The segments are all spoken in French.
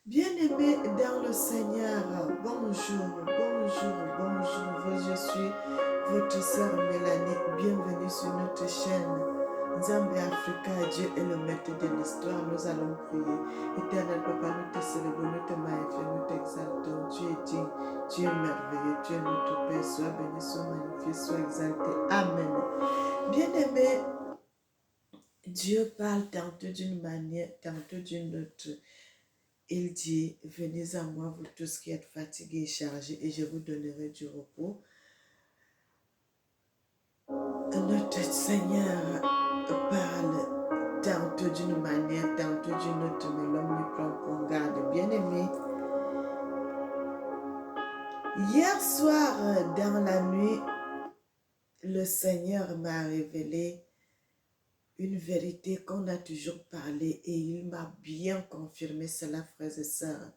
Bien-aimés dans le Seigneur, bonjour, bonjour, bonjour. Je suis votre sœur Mélanie. Bienvenue sur notre chaîne Nzambe Africa. Dieu est le maître de l'histoire. Nous allons prier. Éternel Papa, nous te célébrons, nous te magnifions, nous t'exaltons. Tu es digne, tu es merveilleux, tu es notre Père. Sois béni, sois magnifié, sois exalté. Amen. Bien-aimés, Dieu parle tantôt d'une manière, tantôt d'une autre. Il dit, venez à moi, vous tous qui êtes fatigués et chargés, et je vous donnerai du repos. Notre Seigneur parle tantôt d'une manière, tantôt d'une autre, mais l'homme lui prend pour garde. Bien-aimé, hier soir, dans la nuit, le Seigneur m'a révélé une vérité qu'on a toujours parlé et il m'a bien confirmé cela, frères et sœurs.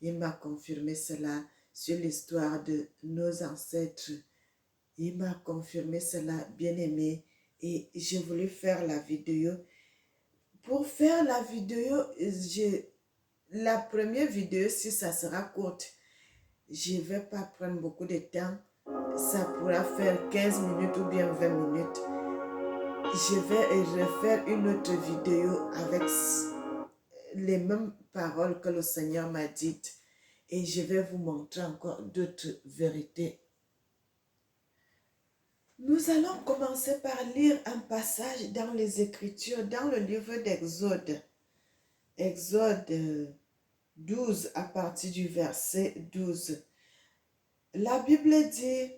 Il m'a confirmé cela sur l'histoire de nos ancêtres. Il m'a confirmé cela, bien-aimé, et j'ai voulu faire la vidéo. Pour faire la vidéo, la première vidéo, si ça sera courte, je ne vais pas prendre beaucoup de temps. Ça pourra faire 15 minutes ou bien 20 minutes. Je vais refaire une autre vidéo avec les mêmes paroles que le Seigneur m'a dites. Et je vais vous montrer encore d'autres vérités. Nous allons commencer par lire un passage dans les Écritures, dans le livre d'Exode. Exode 12, à partir du verset 12. La Bible dit,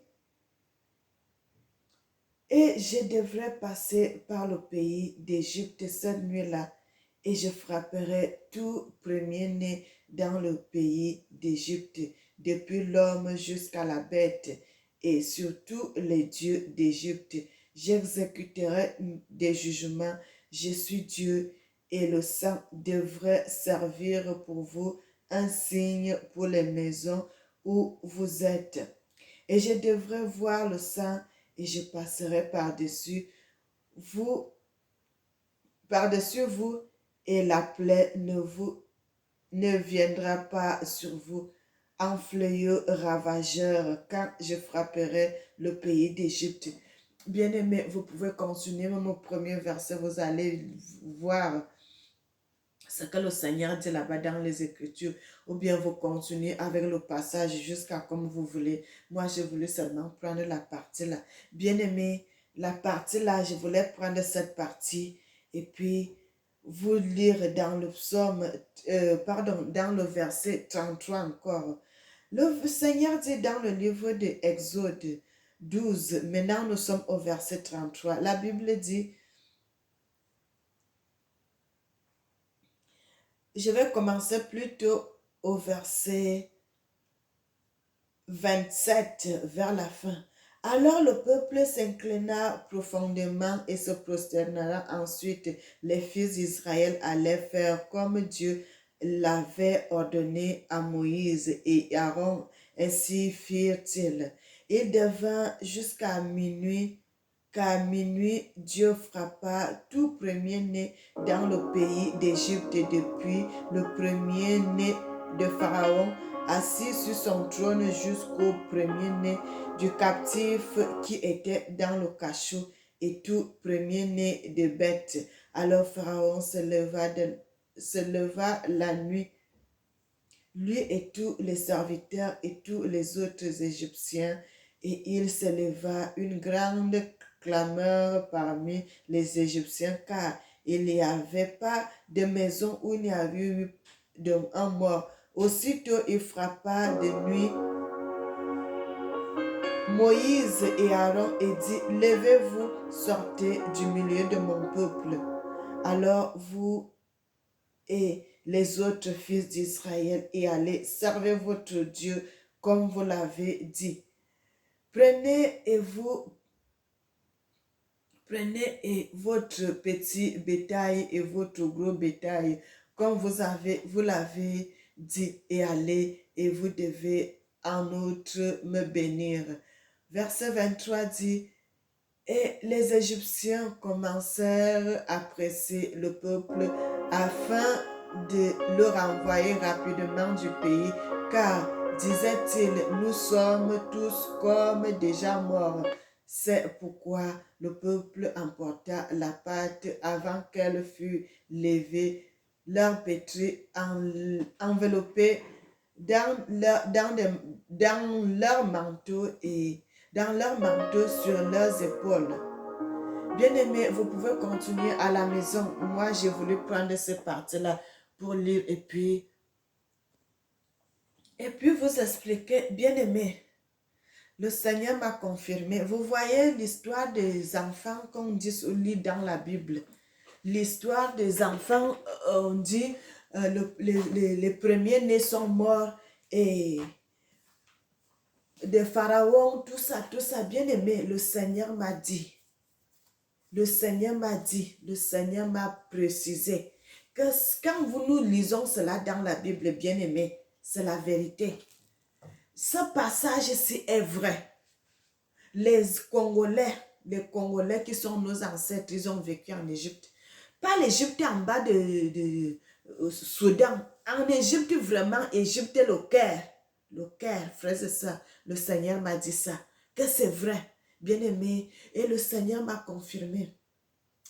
« Et je devrais passer par le pays d'Égypte cette nuit-là, et je frapperai tout premier-né dans le pays d'Égypte, depuis l'homme jusqu'à la bête, et sur tous les dieux d'Égypte. J'exécuterai des jugements. Je suis Dieu, et le sang devrait servir pour vous un signe pour les maisons où vous êtes. Et je devrais voir le sang, et je passerai par-dessus vous, et la plaie ne viendra pas sur vous en fléau ravageur quand je frapperai le pays d'Égypte. » Bien-aimés, vous pouvez continuer même au premier verset, vous allez voir ce que le Seigneur dit là-bas dans les Écritures, ou bien vous continuez avec le passage jusqu'à comme vous voulez. Moi, je voulais seulement prendre la partie là. Bien-aimés, la partie là, je voulais prendre cette partie et puis vous lire dans le psaume, dans le verset 33 encore. Le Seigneur dit dans le livre de Exode 12, maintenant nous sommes au verset 33. La Bible dit, je vais commencer plutôt au verset 27 vers la fin. Alors le peuple s'inclina profondément et se prosternera ensuite. Les fils d'Israël allaient faire comme Dieu l'avait ordonné à Moïse et Aaron, ainsi firent-ils. Il devint jusqu'à minuit, qu'à minuit Dieu frappa tout premier-né dans le pays d'Égypte, depuis le premier-né de Pharaon assis sur son trône jusqu'au premier-né du captif qui était dans le cachot et tout premier-né de bêtes. Alors Pharaon se leva la nuit, lui et tous les serviteurs et tous les autres Égyptiens, et il se leva une grande clameur parmi les Égyptiens, car il n'y avait pas de maison où il n'y avait eu un mort. Aussitôt il frappa de nuit Moïse et Aaron et dit, « Levez-vous, sortez du milieu de mon peuple. » Alors vous et les autres fils d'Israël et allez, servez votre Dieu comme vous l'avez dit. Prenez votre petit bétail et votre gros bétail, comme vous l'avez dit, et allez, et vous devez en outre me bénir. Verset 23 dit, et les Égyptiens commencèrent à presser le peuple afin de le renvoyer rapidement du pays, car, disait-il, nous sommes tous comme déjà morts. C'est pourquoi le peuple emporta la pâte avant qu'elle fût levée, leur pétrit enveloppés dans leur manteau et dans leurs manteaux sur leurs épaules. Bien-aimés, vous pouvez continuer à la maison. Moi, j'ai voulu prendre cette partie-là pour lire et puis vous expliquer. Bien-aimés, le Seigneur m'a confirmé. Vous voyez l'histoire des enfants qu'on dit lit dans la Bible. L'histoire des enfants, on dit, les premiers-nés sont morts et des pharaons, tout ça, bien aimé, le Seigneur m'a dit, le Seigneur m'a précisé que quand nous lisons cela dans la Bible, bien aimé, c'est la vérité. Ce passage-ci est vrai. Les Congolais qui sont nos ancêtres, ils ont vécu en Égypte. Pas l'Égypte en bas de Soudan. En Égypte, vraiment, Égypte est le Caire. Le Caire, frères et sœurs, le Seigneur m'a dit ça, que c'est vrai, bien-aimé. Et le Seigneur m'a confirmé.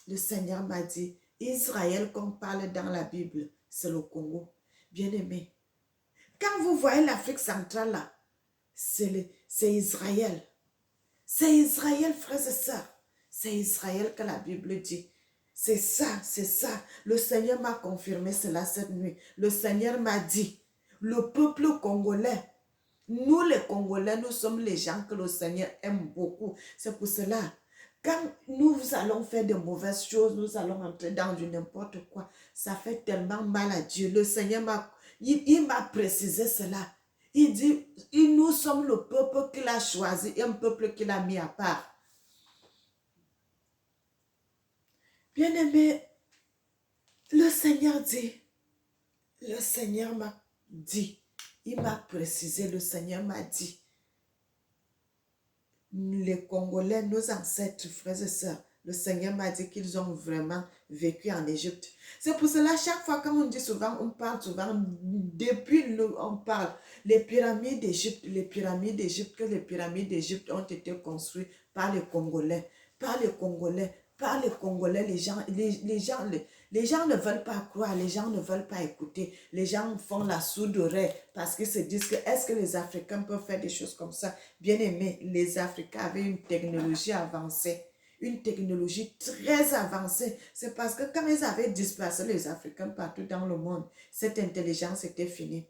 Le Seigneur m'a dit, Israël qu'on parle dans la Bible, c'est le Congo. Bien-aimé. Quand vous voyez l'Afrique centrale là, c'est Israël. C'est Israël, frères et sœurs. C'est Israël que la Bible dit. C'est ça, c'est ça. Le Seigneur m'a confirmé cela cette nuit. Le Seigneur m'a dit, le peuple congolais, nous les Congolais, nous sommes les gens que le Seigneur aime beaucoup. C'est pour cela, quand nous allons faire de mauvaises choses, nous allons entrer dans du n'importe quoi, ça fait tellement mal à Dieu. Le Seigneur il m'a précisé cela. Il dit, nous sommes le peuple qu'il a choisi et un peuple qu'il a mis à part. Bien-aimé, le Seigneur m'a dit, il m'a précisé, le Seigneur m'a dit, les Congolais, nos ancêtres, frères et sœurs, le Seigneur m'a dit qu'ils ont vraiment vécu en Égypte. C'est pour cela, chaque fois qu'on dit souvent, on parle souvent, depuis nous, on parle, les pyramides d'Égypte, que les pyramides d'Égypte ont été construites par les Congolais, les gens ne veulent pas croire, les gens ne veulent pas écouter, les gens font la sourde oreille parce qu'ils se disent que est-ce que les Africains peuvent faire des choses comme ça? Bien aimé, les Africains avaient une technologie avancée, une technologie très avancée. C'est parce que quand ils avaient dispersé les Africains partout dans le monde, cette intelligence était finie.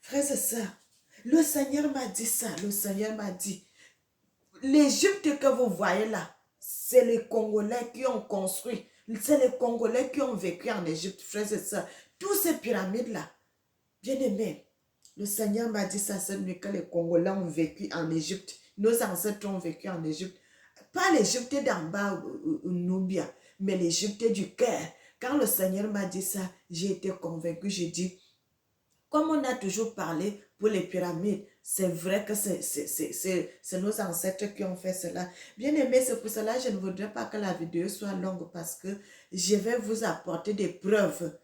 Frères et sœurs, le Seigneur m'a dit ça, le Seigneur m'a dit, l'Égypte que vous voyez là, c'est les Congolais qui ont construit, c'est les Congolais qui ont vécu en Égypte, frères et sœurs. Toutes ces pyramides-là, bien aimés, le Seigneur m'a dit ça cette nuit que les Congolais ont vécu en Égypte. Nos ancêtres ont vécu en Égypte. Pas l'Égypte d'en bas, Nubia, mais l'Égypte du Caire. Quand le Seigneur m'a dit ça, j'ai été convaincue, j'ai dit, comme on a toujours parlé pour les pyramides, c'est vrai que c'est nos ancêtres qui ont fait cela. Bien aimé, c'est pour cela que je ne voudrais pas que la vidéo soit longue parce que je vais vous apporter des preuves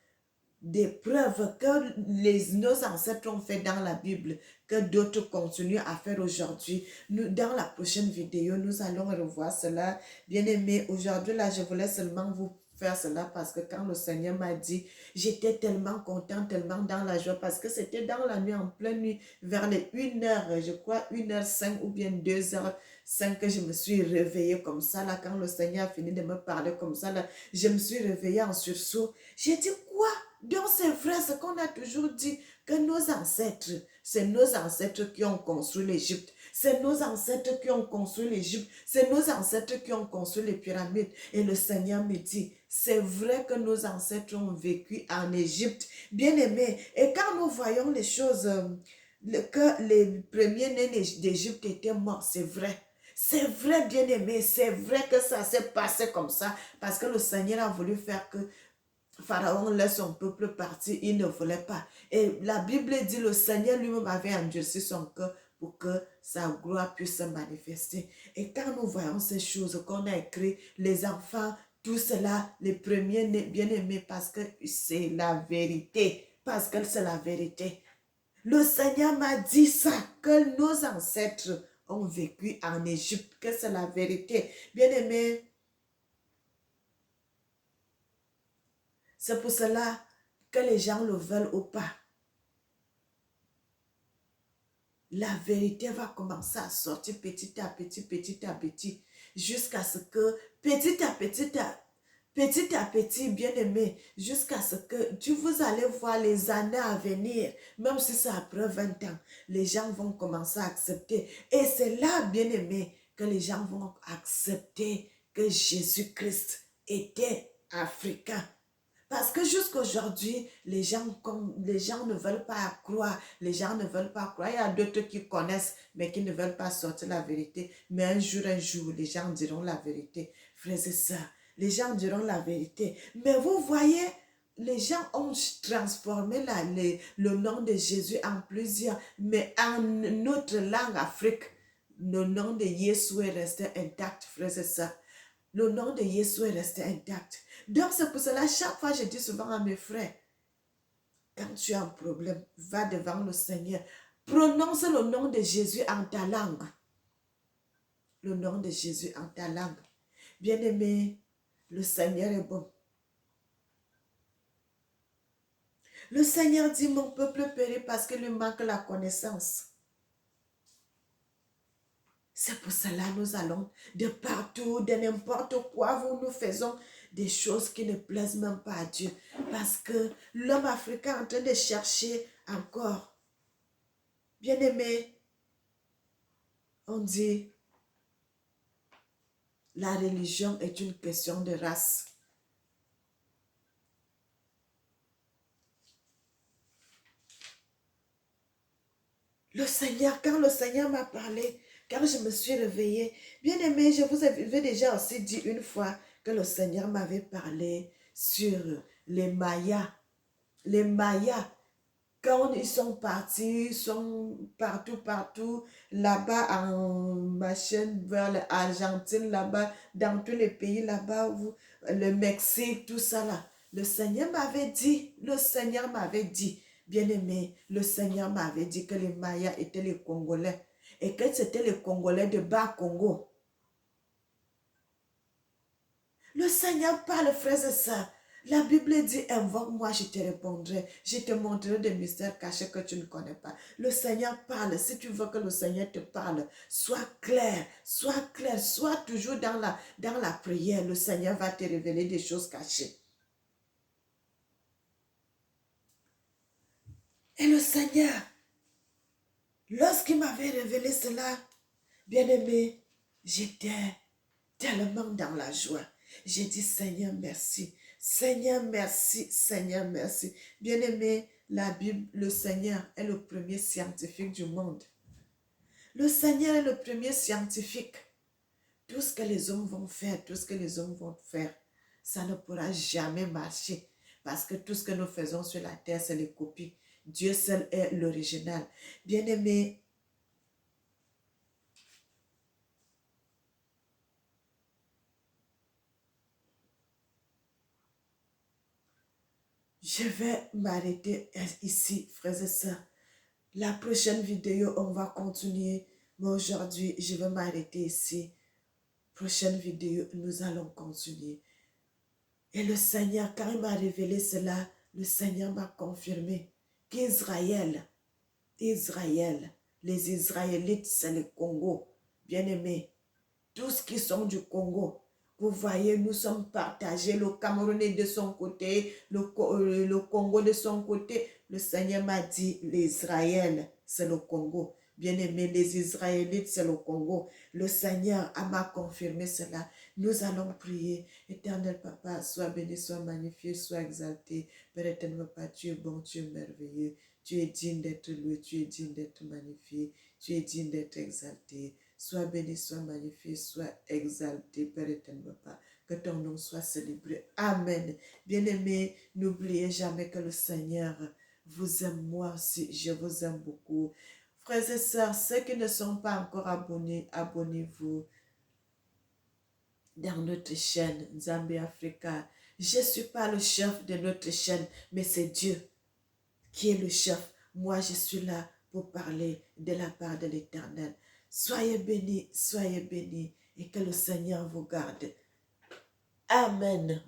que nos ancêtres ont fait dans la Bible, que d'autres continuent à faire aujourd'hui. Dans la prochaine vidéo, nous allons revoir cela. Bien aimé, aujourd'hui, là, je voulais seulement vous faire cela parce que quand le Seigneur m'a dit, j'étais tellement content, tellement dans la joie parce que c'était dans la nuit, en pleine nuit, vers les 1h, je crois 1h05 ou bien 2h05 que je me suis réveillée comme ça, là, quand le Seigneur a fini de me parler comme ça, là, je me suis réveillée en sursaut. J'ai dit, quoi? Donc c'est vrai ce qu'on a toujours dit, que nos ancêtres, c'est nos ancêtres qui ont construit l'Égypte. C'est nos ancêtres qui ont construit l'Égypte. C'est nos ancêtres qui ont construit les pyramides. Et le Seigneur me dit, c'est vrai que nos ancêtres ont vécu en Égypte. Bien aimé. Et quand nous voyons les choses que les premiers-nés d'Égypte étaient morts, c'est vrai. C'est vrai, bien-aimé, c'est vrai que ça s'est passé comme ça parce que le Seigneur a voulu faire que Pharaon laisse son peuple partir, il ne voulait pas. Et la Bible dit, le Seigneur lui-même avait endurci son cœur pour que sa gloire puisse se manifester. Et quand nous voyons ces choses qu'on a écrites, les enfants, tout cela, les premiers bien-aimés, parce que c'est la vérité, parce que c'est la vérité. Le Seigneur m'a dit ça, que nos ancêtres ont vécu en Égypte, que c'est la vérité. Bien-aimés, c'est pour cela que les gens le veulent ou pas. La vérité va commencer à sortir petit à petit, jusqu'à ce que, petit à petit, bien-aimé, jusqu'à ce que vous allez voir les années à venir, même si c'est après 20 ans, les gens vont commencer à accepter. Et c'est là, bien-aimé, que les gens vont accepter que Jésus-Christ était africain. Parce que jusqu'aujourd'hui, les gens ne veulent pas croire. Les gens ne veulent pas croire. Il y a d'autres qui connaissent, mais qui ne veulent pas sortir la vérité. Mais un jour, les gens diront la vérité. Frères et sœurs, les gens diront la vérité. Mais vous voyez, les gens ont transformé le nom de Jésus en plusieurs. Mais en notre langue Afrique, le nom de Jésus est resté intact, frères et sœurs. Le nom de Jésus est resté intact. Donc c'est pour cela, chaque fois je dis souvent à mes frères, quand tu as un problème, va devant le Seigneur. Prononce le nom de Jésus en ta langue. Le nom de Jésus en ta langue. Bien-aimé, le Seigneur est bon. Le Seigneur dit, mon peuple périt parce qu'il lui manque la connaissance. C'est pour cela que nous allons de partout, de n'importe quoi, nous faisons des choses qui ne plaisent même pas à Dieu. Parce que l'homme africain est en train de chercher encore. Bien-aimé, on dit, la religion est une question de race. Le Seigneur, quand le Seigneur m'a parlé, quand je me suis réveillée, bien aimé, je vous avais déjà aussi dit une fois que le Seigneur m'avait parlé sur les Mayas. Les Mayas, quand ils sont partis, ils sont partout, là-bas en machine vers l'Argentine, là-bas, dans tous les pays là-bas, le Mexique, tout ça là. Le Seigneur m'avait dit, bien-aimé, le Seigneur m'avait dit que les Mayas étaient les Congolais et que c'était les Congolais de Bas-Congo. Le Seigneur parle, frères et sœurs. La Bible dit, invoque-moi, je te répondrai. Je te montrerai des mystères cachés que tu ne connais pas. Le Seigneur parle. Si tu veux que le Seigneur te parle, sois clair, sois toujours dans la prière. Le Seigneur va te révéler des choses cachées. Et le Seigneur, lorsqu'il m'avait révélé cela, bien-aimé, j'étais tellement dans la joie. J'ai dit, Seigneur, merci. Seigneur, merci. Seigneur, merci. Bien-aimé, la Bible, le Seigneur est le premier scientifique du monde. Le Seigneur est le premier scientifique. Tout ce que les hommes vont faire, ça ne pourra jamais marcher. Parce que tout ce que nous faisons sur la terre, c'est les copies. Dieu seul est l'original. Bien-aimé, je vais m'arrêter ici, frères et sœurs. La prochaine vidéo, on va continuer. Mais aujourd'hui, je vais m'arrêter ici. Prochaine vidéo, nous allons continuer. Et le Seigneur, quand il m'a révélé cela, le Seigneur m'a confirmé qu'Israël, les Israélites, c'est le Congo. Bien-aimés, tous qui sont du Congo, vous voyez, nous sommes partagés, le Camerounais de son côté, le Congo de son côté. Le Seigneur m'a dit, l'Israël, c'est le Congo. Bien-aimés, les Israélites, c'est le Congo. Le Seigneur m'a confirmé cela. Nous allons prier. Éternel Papa, sois béni, sois magnifié, sois exalté. Père éternel Papa, tu es bon, tu es merveilleux. Tu es digne d'être loué, tu es digne d'être magnifié, tu es digne d'être exalté. Sois béni, sois magnifié, sois exalté, Père éternel, Papa. Que ton nom soit célébré. Amen. Bien-aimés, n'oubliez jamais que le Seigneur vous aime, moi aussi, je vous aime beaucoup. Frères et sœurs, ceux qui ne sont pas encore abonnés, abonnez-vous dans notre chaîne Nzambe Africa. Je ne suis pas le chef de notre chaîne, mais c'est Dieu qui est le chef. Moi, je suis là pour parler de la part de l'Éternel. Soyez bénis, et que le Seigneur vous garde. Amen.